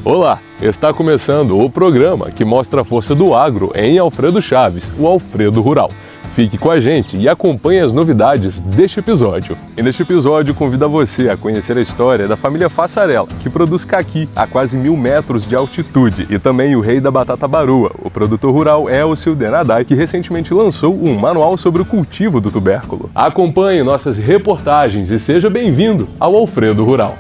Olá, está começando o programa que mostra a força do agro em Alfredo Chaves, o Alfredo Rural. Fique com a gente e acompanhe as novidades deste episódio. E neste episódio convido você a conhecer a história da família Fassarella, que produz caqui a quase 1000 metros de altitude, e também o rei da batata baroa, o produtor rural Elcio Denadai, que recentemente lançou um manual sobre o cultivo do tubérculo. Acompanhe nossas reportagens e seja bem-vindo ao Alfredo Rural.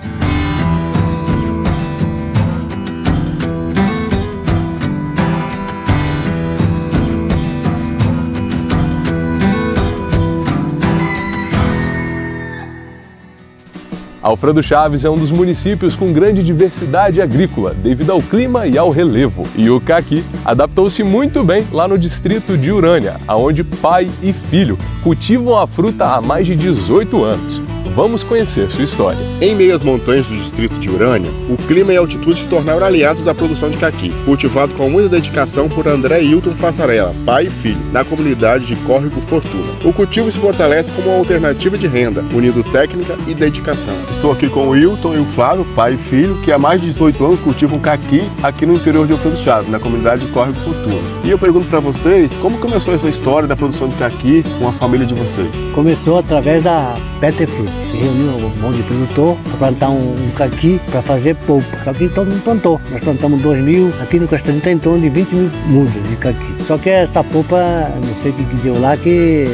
Alfredo Chaves é um dos municípios com grande diversidade agrícola, devido ao clima e ao relevo. E o caqui adaptou-se muito bem lá no distrito de Urânia, onde pai e filho cultivam a fruta há mais de 18 anos. Vamos conhecer sua história. Em meio às montanhas do distrito de Urânia, o clima e a altitude se tornaram aliados da produção de caqui, cultivado com muita dedicação por André e Hilton Fassarella, pai e filho, na comunidade de Córrego Fortuna. O cultivo se fortalece como uma alternativa de renda, unindo técnica e dedicação. Estou aqui com o Hilton e o Flávio, pai e filho, que há mais de 18 anos cultivam caqui aqui no interior de Alfredo Chaves, na comunidade de Córrego Fortuna. E eu pergunto para vocês, como começou essa história da produção de caqui com a família de vocês? Começou através da Peter Fruit. Reuniu um monte de produtor para plantar um caqui para fazer polpa. Só que todo mundo plantou. Nós plantamos 2000, aqui no Castanho tem em torno de 20 mil mudas de caqui. Só que essa polpa, não sei o que deu lá, que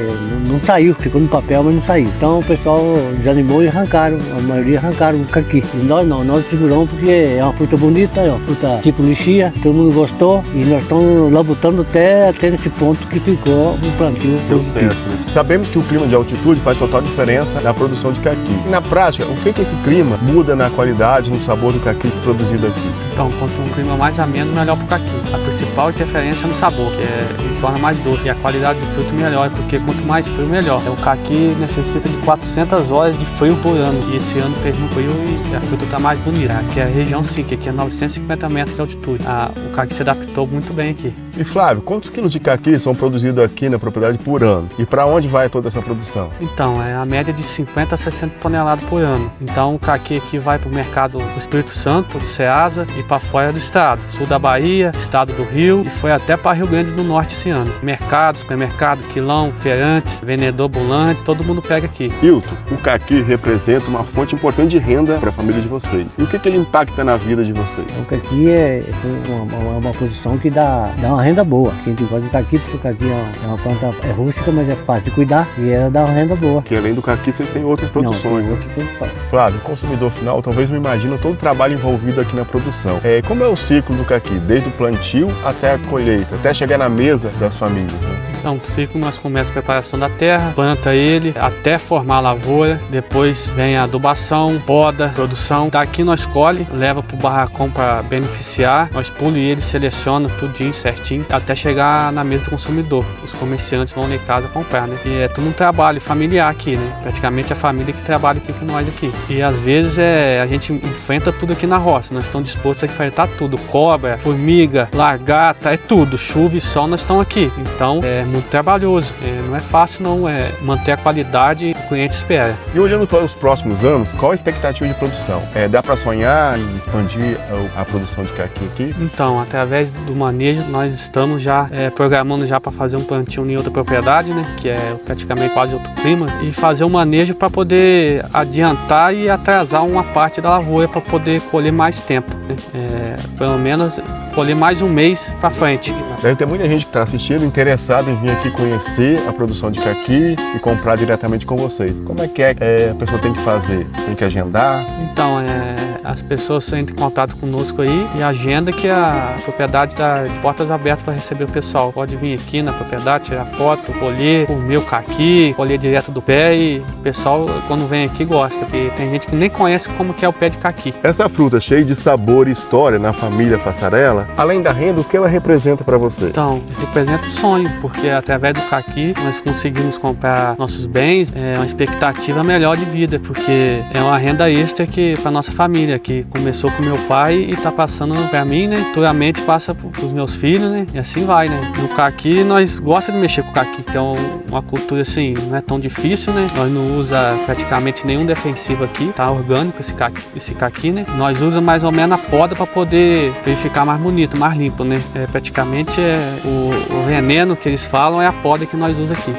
não saiu, ficou no papel, mas não saiu. Então o pessoal desanimou e arrancaram, a maioria arrancaram o caqui. E nós não, nós seguramos porque é uma fruta bonita, é uma fruta tipo lixia, todo mundo gostou e nós estamos labutando até nesse ponto que ficou um plantio positivo. Sabemos que o clima de altitude faz total diferença na produção de caqui. E na prática, o que esse clima muda na qualidade, no sabor do caqui produzido aqui? Então, quanto um clima mais ameno, melhor para o caqui. A principal diferença é no sabor, que ele se torna mais doce. E a qualidade do fruto melhor, porque quanto mais frio, melhor. O caqui necessita de 400 horas de frio por ano. E esse ano fez um frio e a fruta está mais bonita. Aqui é a região sim, que aqui é 950 metros de altitude. O caqui se adaptou muito bem aqui. E Flávio, quantos quilos de caqui são produzidos aqui na propriedade por ano? E para onde vai toda essa produção? Então, é a média de 50 a 60 toneladas por ano. Então, o caqui aqui vai para o mercado do Espírito Santo, do Ceasa, e para fora do estado. Sul da Bahia, estado do Rio, e foi até para Rio Grande do Norte esse ano. Mercado, supermercado, quilão, feirantes, vendedor ambulante, todo mundo pega aqui. Hilton, o caqui representa uma fonte importante de renda para a família de vocês. E o que ele impacta na vida de vocês? O caqui é uma produção que dá uma renda boa. Quem gosta de caqui, porque o caqui é uma planta rústica, mas é fácil de cuidar e ela dá uma renda boa. Que além do caqui, vocês têm outras produções. Não, tem outras produções. Flávio, o consumidor final talvez não imagina todo o trabalho envolvido aqui na produção. Como é o ciclo do caqui? Desde o plantio até a colheita, até chegar na mesa das famílias, né? Então, o ciclo nós começamos a preparação da terra, planta ele até formar a lavoura, depois vem a adubação, poda, produção. Daqui nós colhe, leva para o barracão para beneficiar, nós pule ele, seleciona tudinho certinho, até chegar na mesa do consumidor. Os comerciantes vão lá em casa comprar, né? E é tudo um trabalho familiar aqui, né? Praticamente a família que trabalha aqui com nós aqui. E às vezes a gente enfrenta tudo aqui na roça, nós estamos dispostos a enfrentar tudo, cobra, formiga, lagarta, é tudo, chuva e sol, nós estamos aqui. Então é muito trabalhoso, não é fácil não, manter a qualidade que o cliente espera. E olhando para os próximos anos, qual a expectativa de produção? Dá para sonhar em expandir a produção de caqui aqui? Então, através do manejo, nós estamos já programando já para fazer um plantio em outra propriedade, né, que é praticamente quase outro clima, e fazer um manejo para poder adiantar e atrasar uma parte da lavoura para poder colher mais tempo, né? Pelo menos colher mais um mês para frente. Deve ter muita gente que está assistindo interessada em vir aqui conhecer a produção de caqui e comprar diretamente com vocês. Como é que a pessoa tem que fazer? Tem que agendar? Então, as pessoas entram em contato conosco aí e agenda que a propriedade está de portas abertas para receber o pessoal. Pode vir aqui na propriedade, tirar foto, colher, comer o caqui, colher direto do pé, e o pessoal, quando vem aqui, gosta, porque tem gente que nem conhece como que é o pé de caqui. Essa fruta cheia de sabor e história na família Fassarella Além da renda, o que ela representa para você? Então, representa o sonho, porque através do caqui nós conseguimos comprar nossos bens, uma expectativa melhor de vida, porque é uma renda extra que para nossa família, que começou com meu pai e está passando para mim, né? Futuramente passa para os meus filhos, né? E assim vai, né? E o caqui, nós gostamos de mexer com o caqui, que é uma cultura assim, não é tão difícil, né? Nós não usa praticamente nenhum defensivo aqui, tá orgânico esse caqui, né? Nós usamos mais ou menos a poda para poder ficar mais bonito, mais limpo, né? Praticamente o veneno que eles falam é a poda que nós usamos aqui.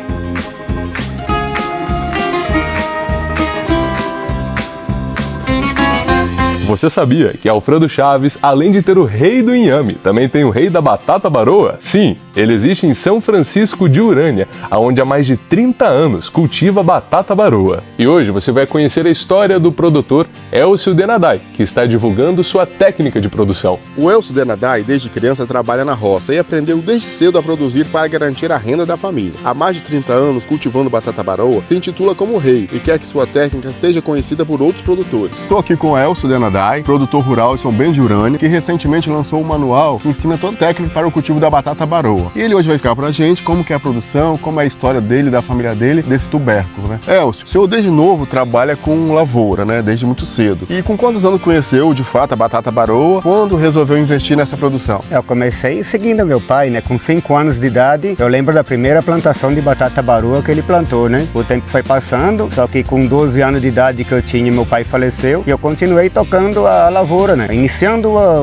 Você sabia que Alfredo Chaves, além de ter o rei do inhame, também tem o rei da batata baroa? Sim, ele existe em São Francisco de Urânia, onde há mais de 30 anos cultiva batata baroa. E hoje você vai conhecer a história do produtor Elcio Denadai, que está divulgando sua técnica de produção. O Elcio Denadai, desde criança, trabalha na roça e aprendeu desde cedo a produzir para garantir a renda da família. Há mais de 30 anos cultivando batata baroa, se intitula como rei e quer que sua técnica seja conhecida por outros produtores. Estou aqui com o Elcio Denadai, produtor rural de São Bento de Urânia, que recentemente lançou um manual que ensina toda a técnica para o cultivo da batata baroa. E ele hoje vai explicar pra gente como que é a produção, como é a história dele, da família dele, desse tubérculo, né? Elcio, o senhor desde novo trabalha com lavoura, né? Desde muito cedo. E com quantos anos conheceu, de fato, a batata baroa? Quando resolveu investir nessa produção? Eu comecei seguindo meu pai, né? Com 5 anos de idade, eu lembro da primeira plantação de batata baroa que ele plantou, né? O tempo foi passando, só que com 12 anos de idade que eu tinha, meu pai faleceu e eu continuei tocando a lavoura, né?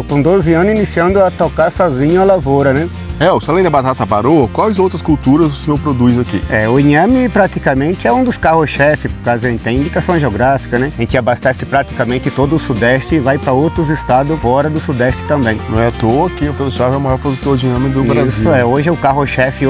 Com 12 anos, iniciando a tocar sozinho a lavoura, né? Elcio, além da batata baroa, quais outras culturas o senhor produz aqui? O inhame praticamente é um dos carros-chefe, por causa que tem indicação geográfica, né? A gente abastece praticamente todo o Sudeste e vai para outros estados fora do Sudeste também. Não é à toa que o Alfredo Chaves é o maior produtor de inhame do Brasil. Isso, hoje o carro-chefe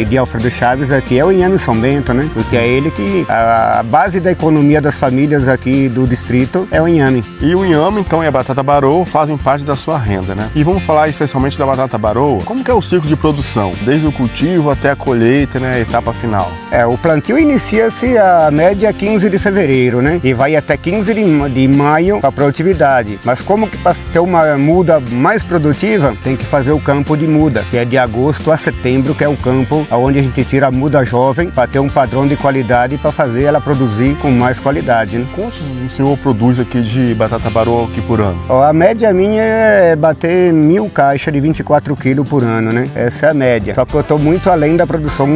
de Alfredo Chaves aqui é o inhame São Bento, né? Porque é ele que, a base da economia das famílias aqui do distrito é o inhame. E o inhame, então, e a batata baroa fazem parte da sua renda, né? E vamos falar especialmente da batata baroa. Como que é o ciclo de produção, desde o cultivo até a colheita, né, a etapa final? O plantio inicia-se a média 15 de fevereiro, né, e vai até 15 de maio a produtividade. Mas como que para ter uma muda mais produtiva, tem que fazer o campo de muda, que é de agosto a setembro, que é o campo onde a gente tira a muda jovem para ter um padrão de qualidade para fazer ela produzir com mais qualidade, né? Quanto o senhor produz aqui de batata baroa aqui por ano? A média minha é bater 1000 caixas de 24 quilos por ano, né? Essa é a média. Só que eu estou muito além da produção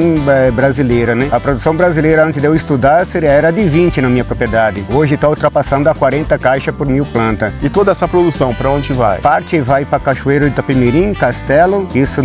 brasileira, né? A produção brasileira, antes de eu estudar, era de 20 na minha propriedade. Hoje está ultrapassando a 40 caixas por 1000 plantas. E toda essa produção, para onde vai? Parte vai para Cachoeiro de Itapemirim, Castelo, isso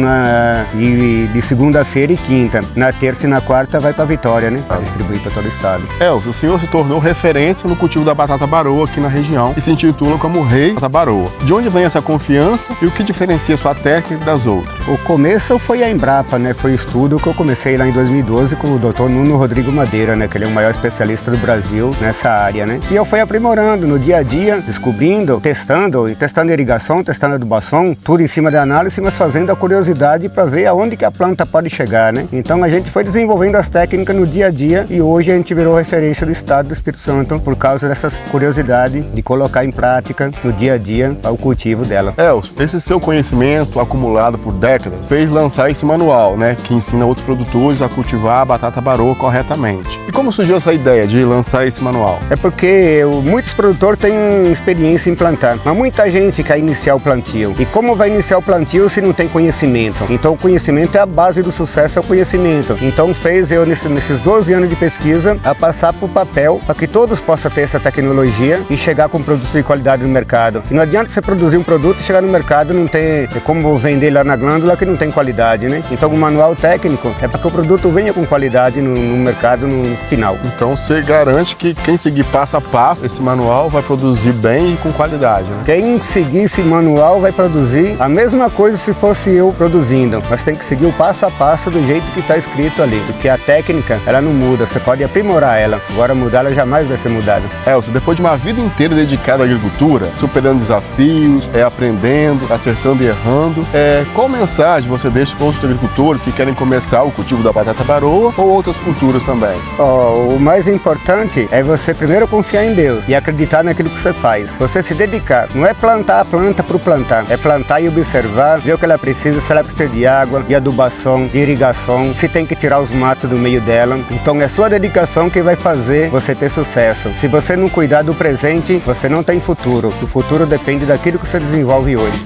de segunda-feira e quinta. Na terça e na quarta vai para Vitória, né? Para distribuir para todo o estado. Elcio, o senhor se tornou referência no cultivo da batata baroa aqui na região e se intitula como rei da batata baroa. De onde vem essa confiança e o que diferencia sua técnica das outras? O começo foi a Embrapa, né? Foi o estudo que eu comecei lá em 2012 com o Dr. Nuno Rodrigo Madeira, né? Que ele é o maior especialista do Brasil nessa área, né? E eu fui aprimorando no dia a dia, descobrindo, testando irrigação, testando adubação, tudo em cima da análise, mas fazendo a curiosidade para ver aonde que a planta pode chegar, né? Então a gente foi desenvolvendo as técnicas no dia a dia e hoje a gente virou referência do estado do Espírito Santo por causa dessas curiosidades de colocar em prática no dia a dia o cultivo dela. Elcio, esse seu conhecimento acumulado por décadas fez lançar esse manual, né, que ensina outros produtores a cultivar a batata baroa corretamente. E como surgiu essa ideia de lançar esse manual? É porque muitos produtores têm experiência em plantar, mas muita gente quer iniciar o plantio. E como vai iniciar o plantio se não tem conhecimento? Então o conhecimento é a base do sucesso, é o conhecimento. Então fez eu, nesses 12 anos de pesquisa, a passar para o papel, para que todos possam ter essa tecnologia e chegar com produtos de qualidade no mercado. E não adianta você produzir um produto e chegar no mercado e não ter como vender lá na glândula que não tem qualidade, né? Então o manual técnico é para que o produto venha com qualidade no mercado no final. Então você garante que quem seguir passo a passo esse manual vai produzir bem e com qualidade, né? Quem seguir esse manual vai produzir a mesma coisa se fosse eu produzindo, mas tem que seguir o passo a passo do jeito que está escrito ali, porque a técnica ela não muda, você pode aprimorar ela, agora mudar ela jamais vai ser mudada. Elcio, depois de uma vida inteira dedicada à agricultura, superando desafios, aprendendo, acertando e errando, qual mensagem mensagem você deixa para outros agricultores que querem começar o cultivo da batata baroa ou outras culturas também? O mais importante é você primeiro confiar em Deus e acreditar naquilo que você faz. Você se dedicar. Não é plantar a planta para plantar. É plantar e observar, ver o que ela precisa, se ela precisa de água, de adubação, de irrigação, se tem que tirar os matos do meio dela. Então é a sua dedicação que vai fazer você ter sucesso. Se você não cuidar do presente, você não tem futuro. O futuro depende daquilo que você desenvolve hoje.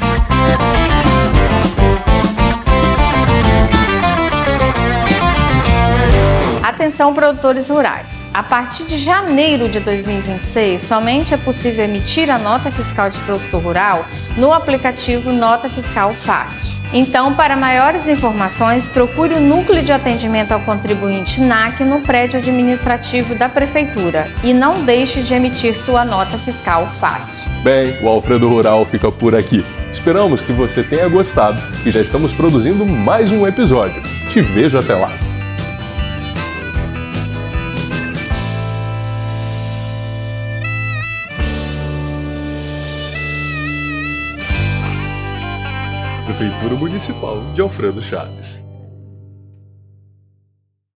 Atenção, produtores rurais. A partir de janeiro de 2026, somente é possível emitir a nota fiscal de produtor rural no aplicativo Nota Fiscal Fácil. Então, para maiores informações, procure o Núcleo de Atendimento ao Contribuinte NAC no prédio administrativo da Prefeitura e não deixe de emitir sua nota fiscal fácil. Bem, o Alfredo Rural fica por aqui. Esperamos que você tenha gostado e já estamos produzindo mais um episódio. Te vejo até lá! Prefeitura Municipal de Alfredo Chaves.